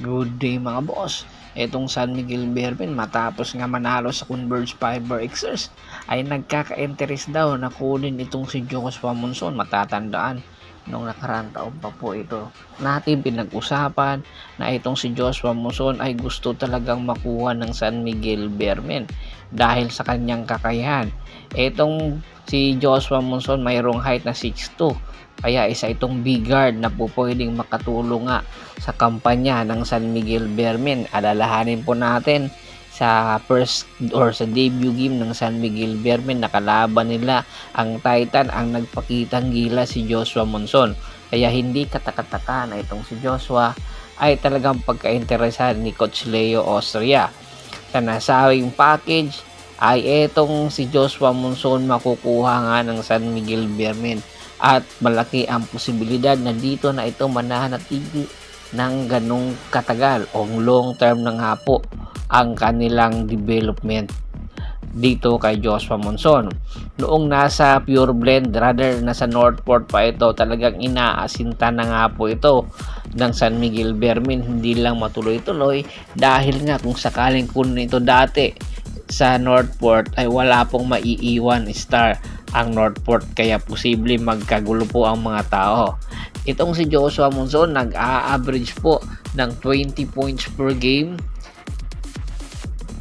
Good day mga boss. Etong San Miguel Beermen matapos nga manalo sa Converge Fiber Xers ay nagkaka-interest daw na kunin itong si Joshua Monson. Matatandaan nung nakarang taon pa po ito natin pinag-usapan na itong si Joshua Monson ay gusto talagang makuha ng San Miguel Beermen dahil sa kanyang kakayahan. Etong si Joshua Monson mayroong height na 6'2", kaya isa itong big guard na po pwedeng makatulong nga sa kampanya ng San Miguel Beermen. Alalahanin po natin sa first or sa debut game ng San Miguel Beermen, nakalaban nila ang Titan, ang nagpakitang gila si Joshua Monson. Kaya hindi katakataka na itong si Joshua ay talagang pagka-interesan ni Coach Leo Austria. Sa nasawing package ay etong si Joshua Monson makukuha nga ng San Miguel Beermen at malaki ang posibilidad na dito na ito mananatili ng ganong katagal o long term na nga po ang kanilang development dito kay Joshua Monson. Noong nasa Pure Blend, rather nasa Northport pa ito, talagang inaasinta na nga po ito ng San Miguel Beermen. Hindi lang matuloy-tuloy dahil nga kung sakaling kunin ito dati sa Northport ay wala pong maiiwan star ang Northport, kaya posible magkagulo po ang mga tao. Itong si Joshua Monson nag-a-average po ng 20 points per game,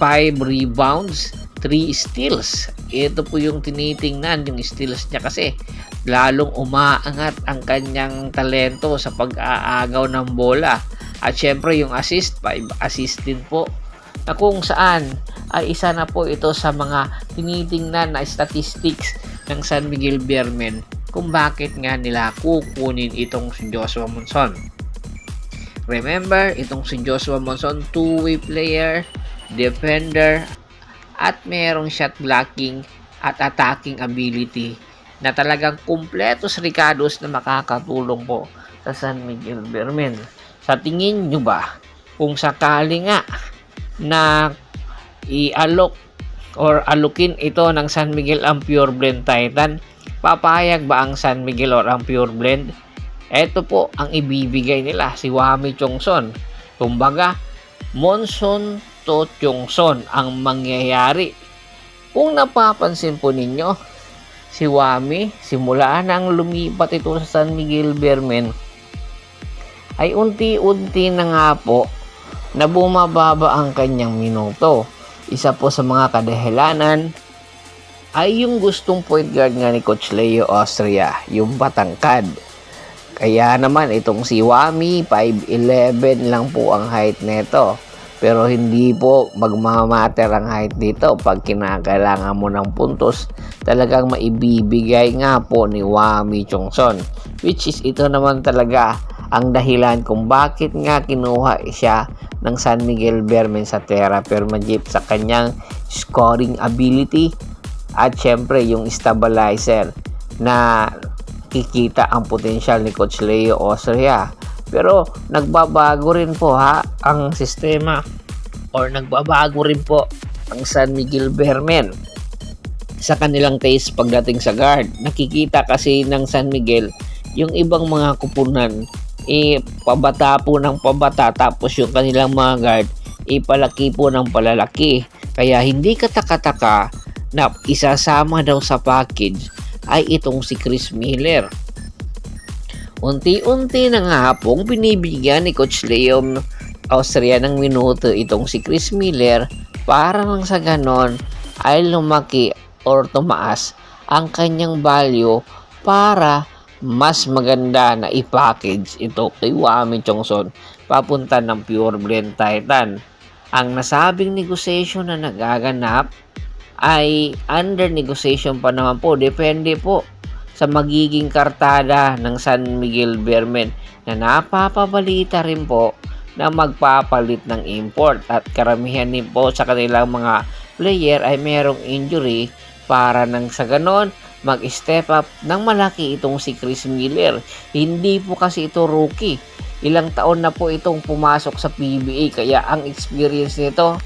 5 rebounds, 3 steals. Ito po yung tinitingnan, yung steals niya, kasi lalong umaangat ang kanyang talento sa pag-aagaw ng bola. At syempre yung assist, 5 assist din po, na kung saan ay isa na po ito sa mga tinitingnan na statistics ng San Miguel Beermen kung bakit nga nila kukunin itong si Joshua Monson. Remember, itong si Joshua Monson, two-way player, defender, at merong shot blocking at attacking ability na talagang kumpletos ricados na makakatulong po sa San Miguel Beermen. Sa tingin nyo ba, kung sakali nga na i-alok or alukin ito ng San Miguel ang Pure Blend Titan, papayag ba ang San Miguel or ang Pure Blend? Ito po ang ibibigay nila, si Wami Chongson. Kumbaga, Monson to Chongson ang mangyayari. Kung napapansin po ninyo, si Wami, simula nang lumipat ito sa San Miguel Beermen, ay unti-unti na nga po na bumababa ang kanyang minuto. Isa po sa mga kadahilanan ay yung gustong point guard nga ni Coach Leo Austria, yung patangkad. Kaya naman itong si Wami, 5'11 lang po ang height nito. Pero hindi po magmamatter ang height dito pag kinakailangan mo ng puntos. Talagang maibibigay nga po ni Wami Chongson, which is ito naman talaga ang dahilan kung bakit nga kinuha siya ng San Miguel Beermen sa Terra Firma Jeep, sa kanyang scoring ability at syempre yung stabilizer na kikita ang potensyal ni Coach Leo Austria. Pero nagbabago rin po ang sistema, or nagbabago rin po ang San Miguel Beermen sa kanilang taste pagdating sa guard. Nakikita kasi ng San Miguel yung ibang mga kupunan pabata po ng pabata, tapos yung kanilang mga guard palaki po ng palalaki. Kaya hindi katakataka na isasama daw sa package ay itong si Chris Miller. Unti-unti na nga pong binibigyan ni Coach Leo Austria ng minuto itong si Chris Miller para lang sa ganon ay lumaki or tumaas ang kanyang value para mas maganda na i-package ito kay Wami Chongson papunta ng Pure Blend Titan. Ang nasabing negotiation na nagaganap ay under negotiation pa naman po. Depende po sa magiging kartada ng San Miguel Beermen na napapabalita rin po na magpapalit ng import, at karamihan din po sa kanilang mga player ay merong injury para nang sa ganon mag-step up ng malaki itong si Chris Miller. Hindi po kasi ito rookie. Ilang taon na po itong pumasok sa PBA, kaya ang experience nito,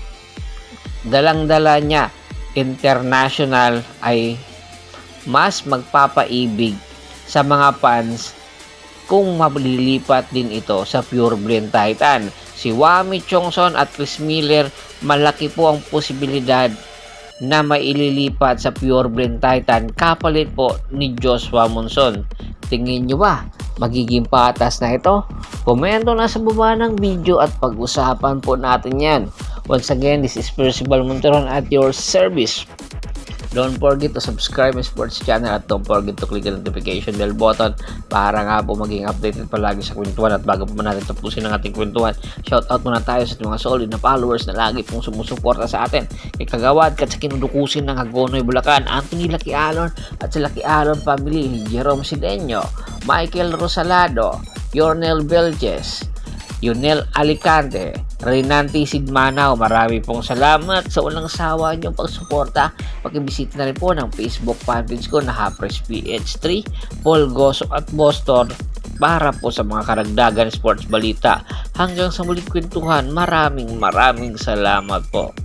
dalang-dala niya international, ay mas magpapaibig sa mga fans kung malilipat din ito sa Pure Blend Titan. si Wami Chongson at Chris Miller, malaki po ang posibilidad na maililipat sa Pure Blend Titan kapalit po ni Joshua Monson. Tingin nyo ba magiging patas na ito? Komento na sa baba ng video at pag-usapan po natin yan. Once again, this is Percival Monteron at your service. Don't forget to subscribe my sports channel at don't forget to click the notification bell button para nga po maging updated palagi sa kwentuhan. At bago po natin tapusin ang ating kwentuhan, shoutout muna tayo sa mga solid na followers na lagi pong sumusuporta sa atin. Kay Kagawad kat sa kinudukusin ng Hagonoy, Bulacan, Anthony Lucky Alon at sa Lucky Alon family, Jerome Sideño, Michael Rosalado, Yornel Belches, Yunel Alicante, Renanti Sigmanao, marami pong salamat sa walang sawa niyong pagsuporta. Pakibisita na rin po ng Facebook fanpage ko na Hapres PH3, Paul Goso at Boston para po sa mga karagdagan sports balita. Hanggang sa muling kwentuhan, maraming salamat po.